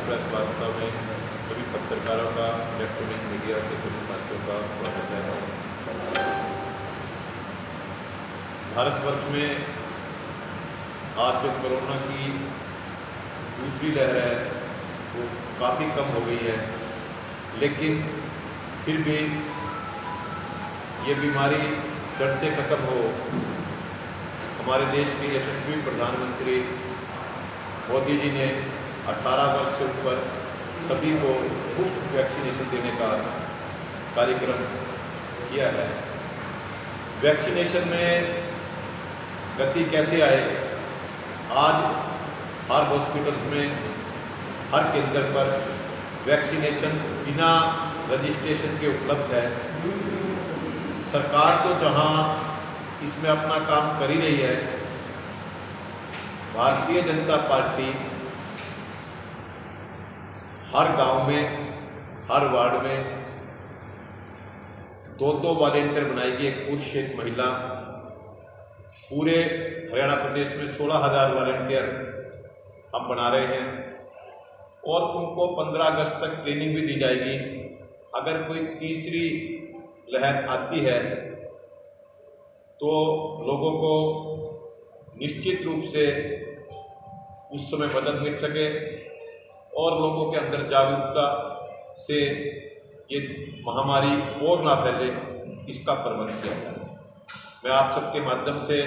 Press वार्ता में सभी पत्रकारों का, इलेक्ट्रॉनिक मीडिया के सभी साथियों का स्वागत है। भारतवर्ष में आज जो कोरोना की दूसरी लहर है वो काफ़ी कम हो गई है, लेकिन फिर भी ये बीमारी जड़ से खत्म हो, हमारे देश के यशस्वी प्रधानमंत्री मोदी जी ने 18 वर्ष से ऊपर सभी को मुफ्त वैक्सीनेशन देने का कार्यक्रम किया है। वैक्सीनेशन में गति कैसे आए? आज हर हॉस्पिटल में, हर केंद्र पर वैक्सीनेशन बिना रजिस्ट्रेशन के उपलब्ध है। सरकार तो जहां इसमें अपना काम कर ही रही है, भारतीय जनता पार्टी हर गांव में, हर वार्ड में 2-2 वॉलेंटियर बनाएगी, एक पुरुष एक महिला। पूरे हरियाणा प्रदेश में 16,000 वॉलेंटियर हम बना रहे हैं और उनको 15 अगस्त तक ट्रेनिंग भी दी जाएगी। अगर कोई तीसरी लहर आती है तो लोगों को निश्चित रूप से उस समय मदद मिल सके और लोगों के अंदर जागरूकता से ये महामारी और ना फैले, इसका प्रबंध किया जाए। मैं आप सबके माध्यम से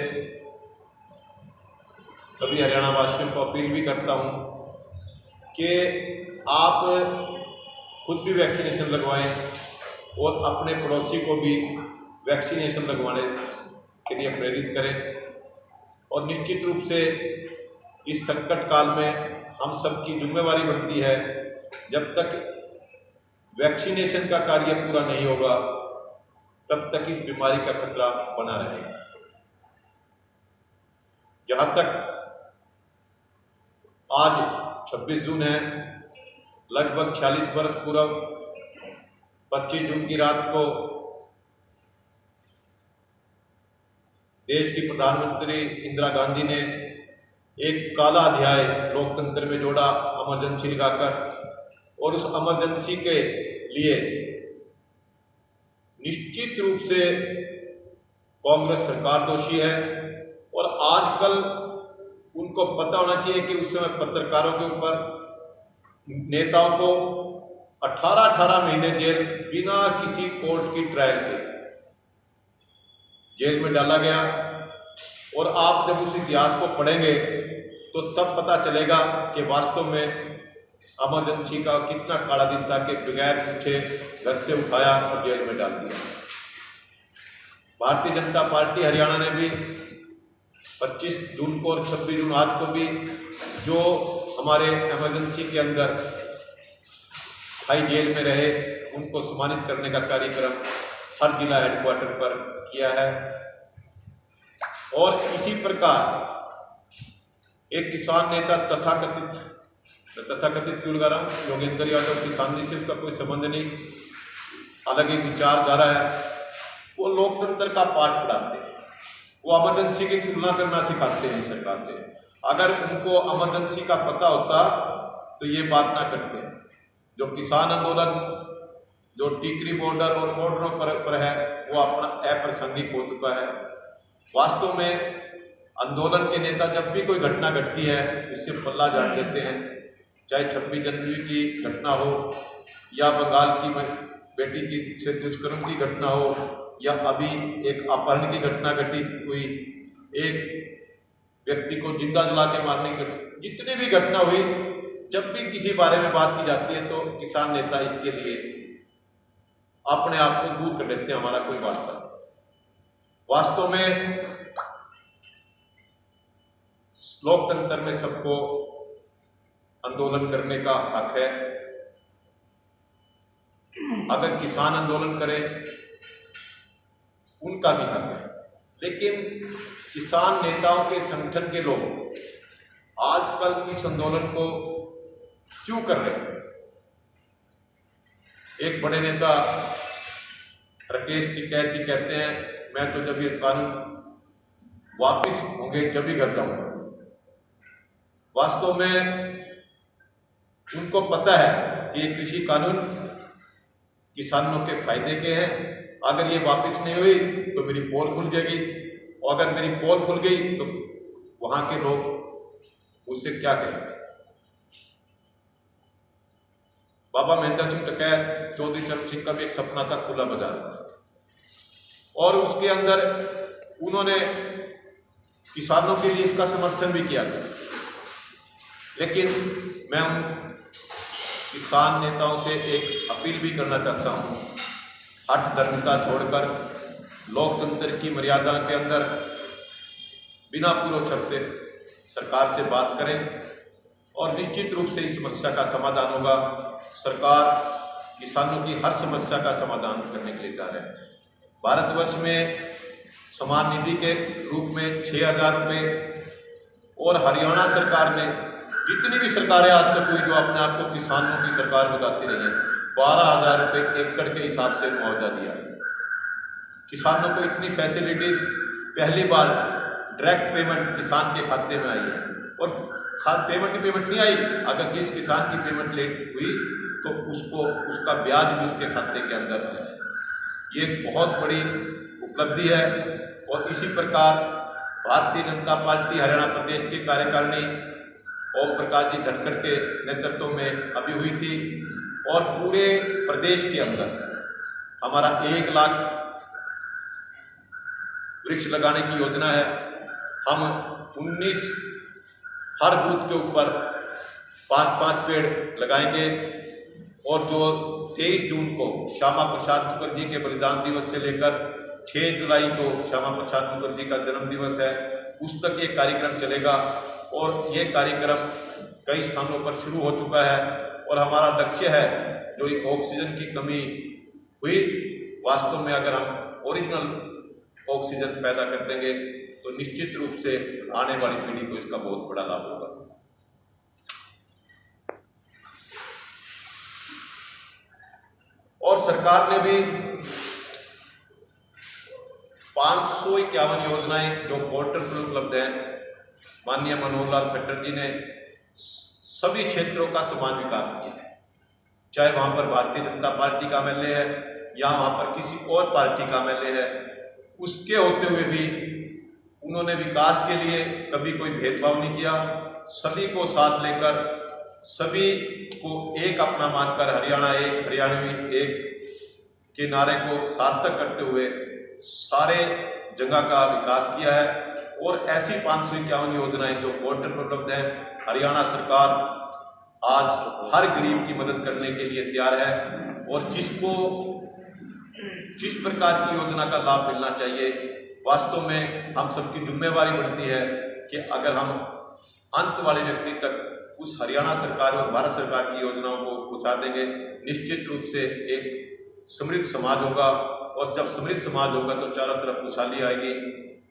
सभी हरियाणा वासियों को अपील भी करता हूँ कि आप खुद भी वैक्सीनेशन लगवाएं और अपने पड़ोसी को भी वैक्सीनेशन लगवाने के लिए प्रेरित करें। और निश्चित रूप से इस संकट काल में हम सबकी जिम्मेवारी बनती है, जब तक वैक्सीनेशन का कार्य पूरा नहीं होगा तब तक इस बीमारी का खतरा बना रहेगा। जहां तक आज 26 जून है, लगभग 46 वर्ष पूर्व 25 जून की रात को देश की प्रधानमंत्री इंदिरा गांधी ने एक काला अध्याय लोकतंत्र में जोड़ा, इमरजेंसी लगाकर। और उस इमरजेंसी के लिए निश्चित रूप से कांग्रेस सरकार दोषी है और आजकल उनको पता होना चाहिए कि उस समय पत्रकारों के ऊपर, नेताओं को 18-18 महीने जेल बिना किसी कोर्ट की ट्रायल के जेल में डाला गया। और आप जब उस इतिहास को पढ़ेंगे तो तब पता चलेगा कि वास्तव में इमरजेंसी का कितना काला दिन था कि बगैर पूछे घर से उठाया और जेल में डाल दिया। भारतीय जनता पार्टी हरियाणा ने भी 25 जून को और 26 जून आज को भी जो हमारे इमरजेंसी के अंदर हाई जेल में रहे उनको सम्मानित करने का कार्यक्रम हर जिला हेडक्वार्टर पर किया है। और इसी प्रकार एक किसान नेता तथाकथित क्यों लगा रहा हूँ, योगेंद्र यादव किसान से उसका कोई संबंध नहीं, अलग ही विचारधारा है। वो लोकतंत्र का पाठ पढ़ाते हैं, वो इमरजेंसी की तुलना करना सिखाते हैं सरकार से। अगर उनको इमरजेंसी का पता होता तो ये बात ना करते। जो किसान आंदोलन जो टीकरी बॉर्डर और बॉर्डरों पर है वो अपना अप्रासंगिक हो चुका है। वास्तव में आंदोलन के नेता जब भी कोई घटना घटती है उससे पल्ला झाड़ देते हैं, चाहे 26 जनवरी की घटना हो या बंगाल की बेटी की से दुष्कर्म की घटना हो या अभी एक अपहरण की घटना घटी हुई, एक व्यक्ति को जिंदा जला के मारने की, जितनी भी घटना हुई, जब भी किसी बारे में बात की जाती है तो किसान नेता इसके लिए अपने आप को दूर कर लेते हैं, हमारा कोई वास्ता नहीं। वास्तव में लोकतंत्र में सबको आंदोलन करने का हक है। अगर किसान आंदोलन करें उनका भी हक है, लेकिन किसान नेताओं के संगठन के लोग आजकल इस आंदोलन को क्यों कर रहे हैं? एक बड़े नेता राकेश टिकैत जी कहते हैं, मैं तो जब ये कानून वापिस होंगे जब ही घर जाऊंगा। वास्तव में उनको पता है कि ये कृषि कानून किसानों के फायदे के हैं। अगर ये वापस नहीं हुई तो मेरी पोल खुल जाएगी, और अगर मेरी पोल खुल गई तो वहां के लोग उससे क्या कहेंगे। बाबा महेंद्र सिंह टकैत, चौधरी चरण सिंह का भी एक सपना था खुला बाजार का, और उसके अंदर उन्होंने किसानों के लिए इसका समर्थन भी किया था। लेकिन मैं उन किसान नेताओं से एक अपील भी करना चाहता हूँ, हठ धर्मता छोड़कर लोकतंत्र की मर्यादा के अंदर बिना पूर्व शर्त सरकार से बात करें, और निश्चित रूप से इस समस्या का समाधान होगा। सरकार किसानों की हर समस्या का समाधान करने के लिए तैयार है। भारतवर्ष में समान निधि के रूप में 6,000 रुपये, और हरियाणा सरकार ने जितनी भी सरकारें आज तक हुई जो अपने आप को किसानों की सरकार बताती रही है, 12,000 रुपये एकड़ के हिसाब से मुआवजा दिया है। किसानों को इतनी फैसिलिटीज पहली बार डायरेक्ट पेमेंट किसान के खाते में आई है, और पेमेंट नहीं आई, अगर जिस किसान की पेमेंट लेट हुई तो उसको उसका ब्याज भी उसके खाते के अंदर आया है। ये एक बहुत बड़ी उपलब्धि है। और इसी प्रकार भारतीय जनता पार्टी हरियाणा प्रदेश की कार्यकारिणी ओम प्रकाश जी धनखड़ के नेतृत्व में अभी हुई थी, और पूरे प्रदेश के अंदर हमारा 1 लाख वृक्ष लगाने की योजना है। हम 19 हर बूथ के ऊपर 5-5 पेड़ लगाएंगे, और जो 23 जून को श्यामा प्रसाद मुखर्जी के बलिदान दिवस से लेकर 6 जुलाई को श्यामा प्रसाद मुखर्जी का जन्म दिवस है, उस तक ये कार्यक्रम चलेगा। और ये कार्यक्रम कई स्थानों पर शुरू हो चुका है, और हमारा लक्ष्य है जो ये ऑक्सीजन की कमी हुई, वास्तव में अगर हम ओरिजिनल ऑक्सीजन पैदा कर देंगे तो निश्चित रूप से आने वाली पीढ़ी को इसका बहुत बड़ा लाभ होगा। और सरकार ने भी 551 योजनाएं जो पोर्टल पर उपलब्ध हैं, माननीय मनोहर लाल खट्टर जी ने सभी क्षेत्रों का समान विकास किया है, चाहे वहां पर भारतीय जनता पार्टी का एमएलए है या वहां पर किसी और पार्टी का एमएलए है। उसके होते हुए भी उन्होंने विकास के लिए कभी कोई भेदभाव नहीं किया। सभी को साथ लेकर, सभी को एक अपना मानकर हरियाणा एक हरियाणवी एक के नारे को सार्थक करते हुए सारे जगह का विकास किया है। और ऐसी 551 योजनाएं जो पोर्टल पर उपलब्ध है, हरियाणा सरकार आज हर गरीब की मदद करने के लिए तैयार है। और जिसको जिस प्रकार की योजना का लाभ मिलना चाहिए, वास्तव में हम सबकी जिम्मेवारी बनती है कि अगर हम अंत वाले व्यक्ति तक उस हरियाणा सरकार और भारत सरकार की योजनाओं को पहुंचा देंगे, निश्चित रूप से एक समृद्ध समाज होगा। और जब समृद्ध समाज होगा तो चारों तरफ खुशहाली आएगी।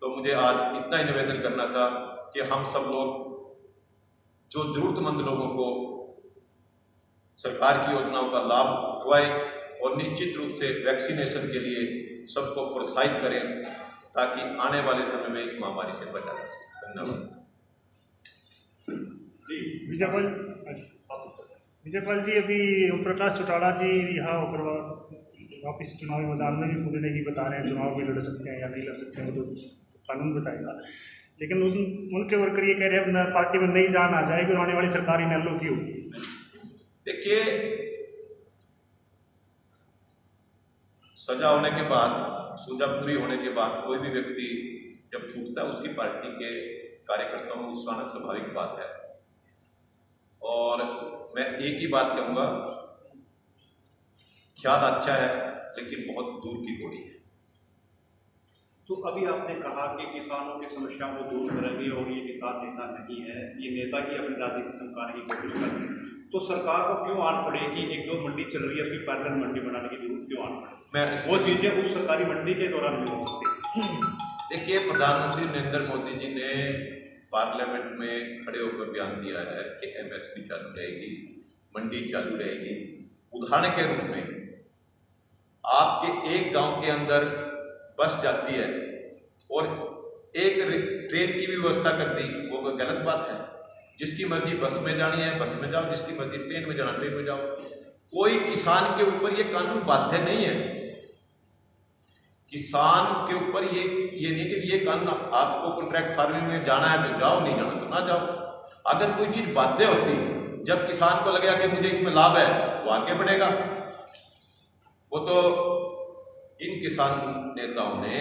तो मुझे आज इतना ही निवेदन करना था कि हम सब लोग जो जरूरतमंद लोगों को सरकार की योजनाओं का लाभ उठवाएं, और निश्चित रूप से वैक्सीनेशन के लिए सबको प्रोत्साहित करें, ताकि आने वाले समय में इस महामारी से बचा जा सके। धन्यवाद। जी विजयपाल जी, अभी ओम प्रकाश चौटाला जी यहाँ वापिस चुनावी मैदान में भी मुझे नहीं बता रहे हैं चुनाव में लड़ सकते हैं या नहीं लड़ सकते हैं, वो तो कानून बताएगा। लेकिन उनके वर्कर ये कह रहे हैं पार्टी में नई जान आ जाएगी और आने वाली सरकारी इनेलो की होगी। देखिए, सजा होने के बाद, सजा पूरी होने के बाद कोई भी व्यक्ति जब छूटता है, उसकी पार्टी के कार्यकर्ताओं में उत्साह स्वाभाविक बात है। और मैं एक ही बात कहूँगा, ख्याल अच्छा है लेकिन बहुत दूर की गोली है। तो अभी आपने कहा कि किसानों की समस्याओं को दूर करेंगे और ये किसान नेता नहीं है, ये नेता ही अपनी राजनीति चमकाने की कोशिश कर रहे हैं, तो सरकार को क्यों आन पड़ेगी? 1-2 मंडी चल रही है, उसकी पैरेलल मंडी बनाने की जरूरत क्यों आन पड़ेगी? वो चीज़ें उस सरकारी मंडी के दौरान नहीं हो सकती। देखिए, प्रधानमंत्री नरेंद्र मोदी जी ने पार्लियामेंट में खड़े होकर बयान दिया है कि MSP चालू रहेगी, मंडी चालू रहेगी। उदाहरण के रूप में आपके एक गांव के अंदर बस जाती है और एक ट्रेन की भी व्यवस्था कर दी, वो गलत बात है? जिसकी मर्जी बस में जानी है बस में जाओ, जिसकी मर्जी ट्रेन में जाना ट्रेन में जाओ। कोई किसान के ऊपर ये कानून बाध्य नहीं है। किसान के ऊपर ये नहीं कि ये कानून आपको कॉन्ट्रैक्ट फार्मिंग में जाना है तो जाओ, नहीं जाना तो ना जाओ। अगर कोई चीज बाध्य होती, जब किसान को लगेगा कि मुझे इसमें लाभ है वो आगे बढ़ेगा। वो तो इन किसान नेताओं ने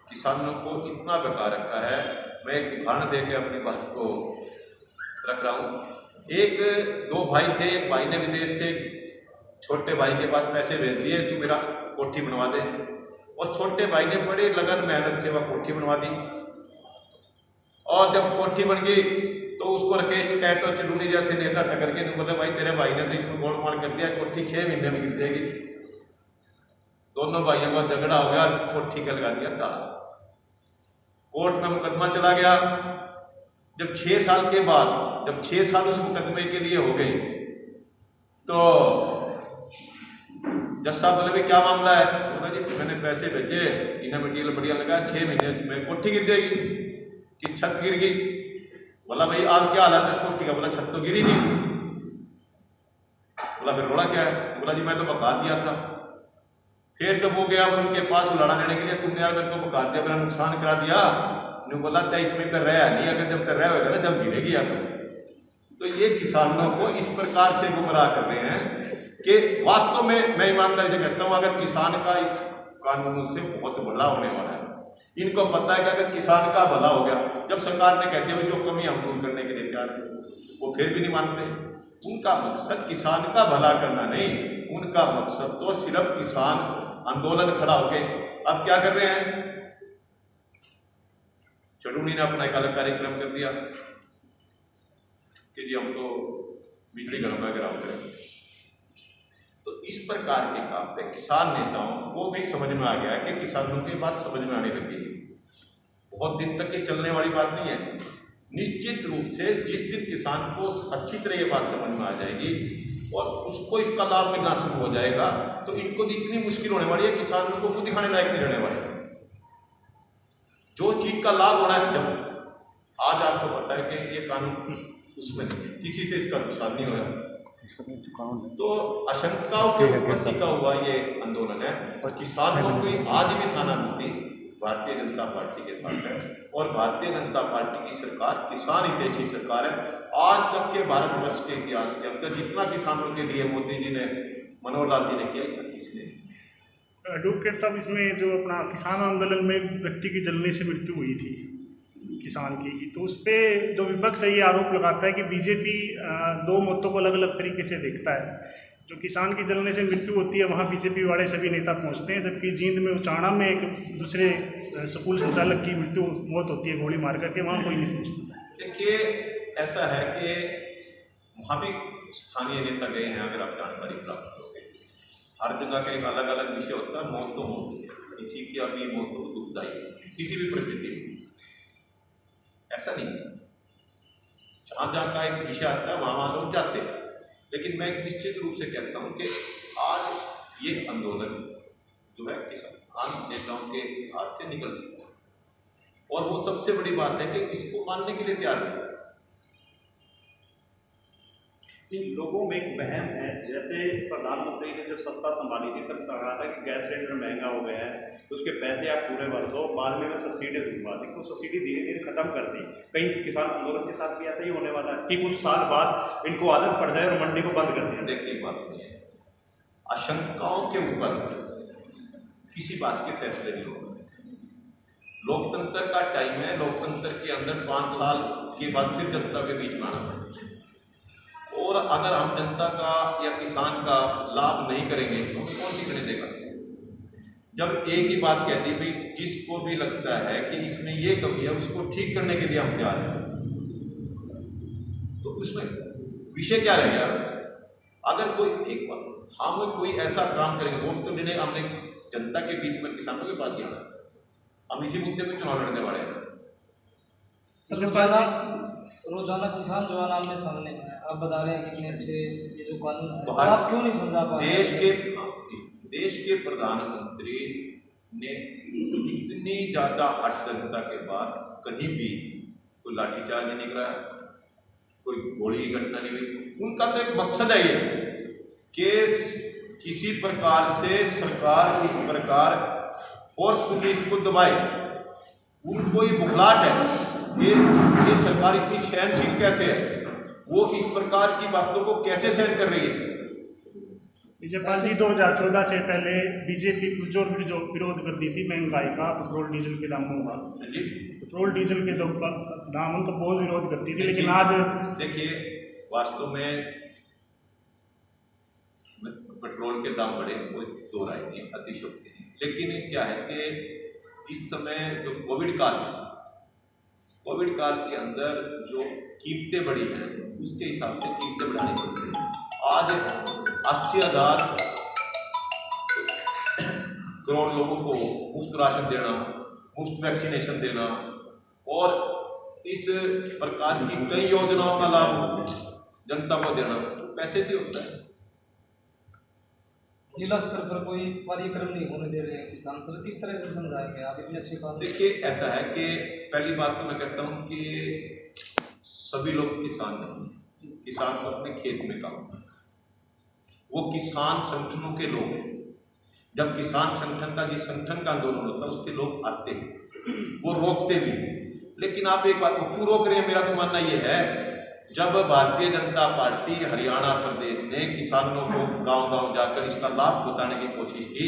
किसानों को इतना बेकार रखा है। मैं एक उदाहरण देकर अपनी बात को रख रहा हूँ। एक दो भाई थे, एक भाई ने विदेश से छोटे भाई के पास पैसे भेज दिए, तू मेरा कोठी बनवा दे, और छोटे भाई ने बड़े लगन मेहनत से वह कोठी बनवा दी। और जब कोठी बन गई तो उसको राकेश टिकैत और चलूनी जैसे नेता टकर के बोले भाई तेरे भाई ने तो इसमें गोलमाल कर दिया, कोठी 6 महीने में गिर जाएगी। दोनों भाइयों का झगड़ा हो गया, कोठी का लगा दिया ताला। कोर्ट में मुकदमा चला गया। जब 6 साल के बाद, जब 6 साल उस मुकदमे के लिए हो गए, तो जज साहब बोले भाई क्या मामला है? तो बोला जी मैंने पैसे भेजे, इन्हें मटीरियल बढ़िया लगा, 6 महीने में कोठी गिर जाएगी कि छत गिर गई। बोला भाई आप क्या हालत है कोठी का? बोला छत तो गिरी नहीं। बोला फिर रोड़ा क्या है? बोला जी मैं तो बका दिया था। फिर जब वो गया उनके पास लड़ा लेने के लिए, तुमने यार मेरे को बका दिया, मेरा नुकसान करा दिया। ने बोला 23 में पे रहा नहीं, अगर जब तक रह होगा ना जब गिरेगी या तो ये किसानों को इस प्रकार से गुमराह कर रहे हैं कि वास्तव में मैं ईमानदारी से कहता हूं, अगर किसान का इस कानून से बहुत भला होने वाला है। इनको पता है कि अगर किसान का भला हो गया, जब सरकार ने कहती है जो कमी हम दूर करने के लिए तैयार है, वो फिर भी नहीं मानते। उनका मकसद किसान का भला करना नहीं, उनका मकसद तो सिर्फ किसान आंदोलन खड़ा होके अब क्या कर रहे हैं। चडूनी ने अपना एक अलग कार्यक्रम कर दिया कि जी हम तो बिजली घरों का घेराव करें। तो इस प्रकार के काम पे किसान नेताओं को भी समझ में आ गया है कि किसानों की बात समझ में आने लगी है। बहुत दिन तक ये चलने वाली बात नहीं है। निश्चित रूप से जिस दिन किसान को अच्छी तरह ये बात समझ में आ जाएगी और उसको इसका लाभ मिलना शुरू हो जाएगा, तो इनको तो इतनी मुश्किल होने वाली है, किसानों को मुंह दिखाने लायक नहीं रहने वाली। जो चीज का लाभ होना है, जब आज आपको पता है कि ये कानून उसमें किसी से इसका नुकसान नहीं होगा, तो आशंकाओं के ऊपर टिका हुआ ये आंदोलन है। और किसानों की आज भी सहानुभूति भारतीय जनता पार्टी के साथ है, और भारतीय जनता पार्टी की सरकार किसान हितैषी सरकार है। आज तक के भारतवर्ष के इतिहास के अंदर जितना किसानों के लिए मोदी जी ने, मनोहर लाल जी ने किया, किसी ने। एडवोकेट साहब, इसमें जो अपना किसान आंदोलन में एक व्यक्ति की जलने से मृत्यु हुई थी किसान की, तो उस पर जो विपक्ष है ये आरोप लगाता है कि बीजेपी 2 मौतों को अलग अलग तरीके से देखता है। जो किसान की जलने से मृत्यु होती है वहाँ बीजेपी वाले सभी नेता पहुँचते हैं, जबकि जींद में उचाणा में एक दूसरे स्कूल संचालक की मौत होती है गोली मार करके, वहाँ कोई नहीं पहुँचता। देखिए ऐसा है कि वहाँ भी स्थानीय नेता गए हैं, अगर आप जानकारी प्राप्त करोगे। हर जगह का एक अलग अलग विषय होता है। मौत तो होती है, किसी की अभी मौत तो दुखदायी किसी भी परिस्थिति में, ऐसा नहीं। जहाँ जहाँ का एक विषय आता है वहाँ लोग जाते हैं। लेकिन मैं एक निश्चित रूप से कहता हूँ कि आज ये आंदोलन जो है किसान नेताओं के हाथ से निकल चुका है, और वो सबसे बड़ी बात है कि इसको मानने के लिए तैयार नहीं है। इन लोगों में एक वहम है, जैसे प्रधानमंत्री ने जब सत्ता संभाली थी तब कहा था कि गैस सिलेंडर महंगा हो गया है, तो उसके पैसे आप पूरे भर दो, बाद में मैं सब्सिडी दूंगा। लेकिन वो सब्सिडी धीरे धीरे खत्म कर दी। कहीं किसान आंदोलन के साथ भी ऐसा ही होने वाला है कि कुछ साल बाद इनको आदत पड़ जाए और मंडी को बंद कर दिया। देखिए बात नहीं है, आशंकाओं के ऊपर किसी बात के फैसले नहीं होते। लोकतंत्र का टाइम है, लोकतंत्र के अंदर 5 साल के बाद फिर जनता के बीच में आना है। और अगर हम जनता का या किसान का लाभ नहीं करेंगे तो कौन टिकने देगा? जब एक ही बात कहती है भाई जिसको भी लगता है कि इसमें ये कमी है उसको ठीक करने के लिए हम तैयार हैं, तो उसमें विषय क्या रहेगा? अगर कोई एक बात हम कोई ऐसा काम करेंगे, वोट तो लेने हमने जनता के बीच में किसानों के पास ही आना, हम इसी मुद्दे पे चुनाव लड़ने वाले हैं। रोजाना किसान जो है आमने सामने है, आप बता रहे हैं कितने अच्छे ये जो कानून है, तो आप क्यों नहीं समझा पा रहे? देश के प्रधानमंत्री ने इतनी ज्यादा हट जनता के बाद कहीं भी कोई लाठीचार्ज नहीं कराया, कोई गोली की घटना नहीं हुई। उनका तो एक मकसद है ये कि किसी प्रकार से सरकार इस प्रकार फोर्सफुली इसको दबाए। उनको ये बुखलाहट है कि ये सरकार इतनी सहनशील कैसे है, वो इस प्रकार की बातों को कैसे सहन कर रही है। बीजेपी जी 2014 से पहले बीजेपी पुरजोर विरोध करती थी महंगाई का, पेट्रोल डीजल के दामों का। जी पेट्रोल डीजल के दामों का बहुत विरोध करती थी, लेकिन आज देखिए वास्तव में पेट्रोल के दाम बढ़े, कोई दो राय नहीं, अतिशयोक्ति नहीं। लेकिन क्या है कि इस समय जो कोविड काल के अंदर जो कीमतें बढ़ी हैं उसके हिसाब से कीमतें बढ़ानी पड़ती हैं। आज 80,000 करोड़ लोगों को मुफ्त राशन देना, मुफ्त वैक्सीनेशन देना और इस प्रकार की कई योजनाओं का लाभ जनता को देना पैसे से होता है। जिला स्तर पर कोई कार्यक्रम नहीं होने दे रहे हैं किसान, सर किस तरह से समझाएंगे आप इतनी अच्छी बात? देखिए ऐसा है कि पहली बात तो मैं कहता हूँ कि सभी लोग किसान नहीं, किसान तो अपने खेत में काम करते हैं, वो किसान संगठनों के लोग हैं। जब किसान संगठन का जिस संगठन का आंदोलन होता है उसके लोग आते हैं, वो रोकते भी हैं। लेकिन आप एक बात को क्यों रोक रहे हैं, मेरा तो मानना ये है, जब भारतीय जनता पार्टी हरियाणा प्रदेश ने किसानों को गांव-गांव जाकर इसका लाभ बताने की कोशिश की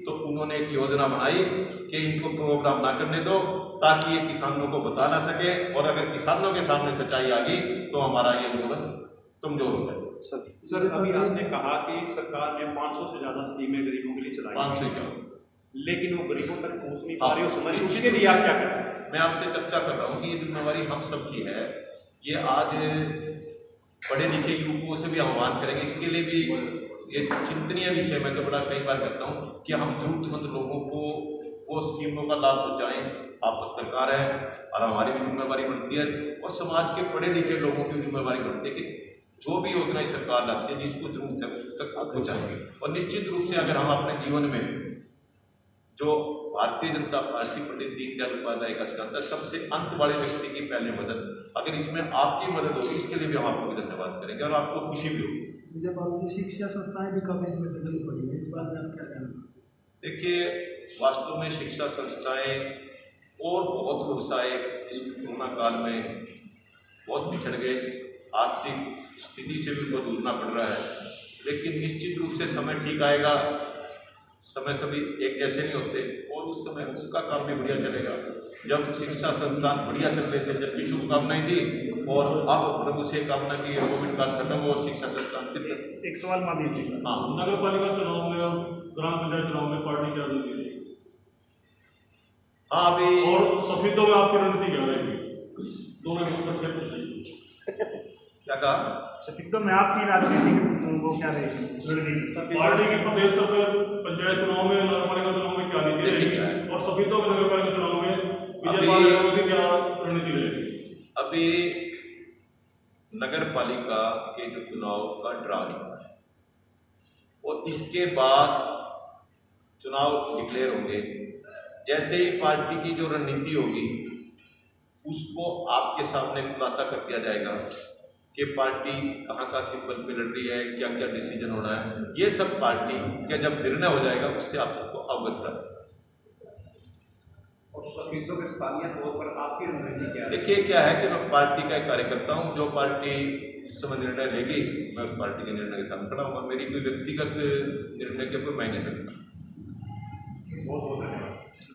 तो उन्होंने एक योजना बनाई कि इनको प्रोग्राम ना करने दो ताकि ये किसानों को बता ना सके, और अगर किसानों के सामने सच्चाई आ गई तो हमारा ये आंदोलन कमजोर हो गया। सर अभी आपने कहा कि सरकार ने 500 से ज़्यादा स्कीमें गरीबों के लिए चलाई, 500 क्या, लेकिन वो गरीबों तक पहुँच नहीं पा रही उस समय, उसके लिए आप क्या करें? मैं आपसे चर्चा कर रहा हूँ कि ये जिम्मेवारी हम सबकी है। ये आज पढ़े लिखे युवकों से भी आह्वान करेंगे, इसके लिए भी ये चिंतनीय विषय मैं तो बड़ा कई बार कहता हूँ कि हम जरूरतमंद लोगों को वो स्कीमों का लाभ पहुँचाएँ। आप पत्रकार हैं और हमारी भी जिम्मेवारी बनती है और समाज के पढ़े लिखे लोगों की जिम्मेवारी बनती है कि जो भी योजनाएं सरकार लाती है जिसको जरूरत है उस तक पहुँचाएंगे। और निश्चित रूप से अगर हम अपने जीवन में जो भारतीय जनता पार्टी पंडित दीनदयाल उपाध्याय का सिद्धांत है, सबसे अंत वाले व्यक्ति की पहले मदद, अगर इसमें आपकी मदद होगी इसके लिए भी हम आपको धन्यवाद करेंगे और आपको खुशी भी होगी। शिक्षा संस्थाएं भी काफी समय से बंद पड़ी है, इस बारे में आप क्या कहना? देखिए वास्तव में शिक्षा संस्थाएं और बहुत व्यवसाय इस कोरोना काल में बहुत पिछड़ गए, आर्थिक स्थिति से भी बहुत जूझना पड़ रहा है। लेकिन निश्चित रूप से समय ठीक आएगा, समय सभी एक जैसे नहीं होते और उस समय उनका काम भी बढ़िया चलेगा। जब शिक्षा संस्थान बढ़िया चल रहे थे, जबकि शुभकामनाएं थी, और अब प्रभु से कामना की कोविड काल खत्म हो और शिक्षा संस्थान फिर। एक सवाल महावीर जी, हाँ, नगर पालिका चुनाव में और ग्राम पंचायत चुनाव में पार्टी क्या रणनीति रहेगी? हाँ अभी और सफेदों में आपकी रणनीति क्या रहेगी? दोनों में क्या कहा? सफेदों में आपकी राजनीतिक वो क्या रहेगी रणनीति? पार्टी की प्रदेश स्तर पर पंचायत चुनाव में, नगर पालिका चुनाव में क्या नीति रहेगी और सफेदों में नगर पालिका चुनाव में बीजेपी क्या रणनीति रहेगी? अभी नगर पालिका के जो चुनाव का ड्रा निकला है और इसके बाद चुनाव डिक्लेयर होंगे। जैसे ही पार्टी की जो रणनीति होगी उसको आपके सामने खुलासा कर दिया जाएगा कि पार्टी कहाँ का सिंबल पे लड़ रही है, क्या क्या डिसीजन होना है। ये सब पार्टी का जब निर्णय हो जाएगा उससे आप सबको अवगत करा। और सफेदों के स्थानीय तौर पर आपकी रणनीति क्या है? देखिए क्या है कि मैं पार्टी का एक कार्यकर्ता हूँ, जो पार्टी इस समय निर्णय लेगी मैं उस पार्टी के निर्णय के साथ खड़ा हूँ। मेरी कोई व्यक्तिगत निर्णय के कोई मायने नहीं रखता। बहुत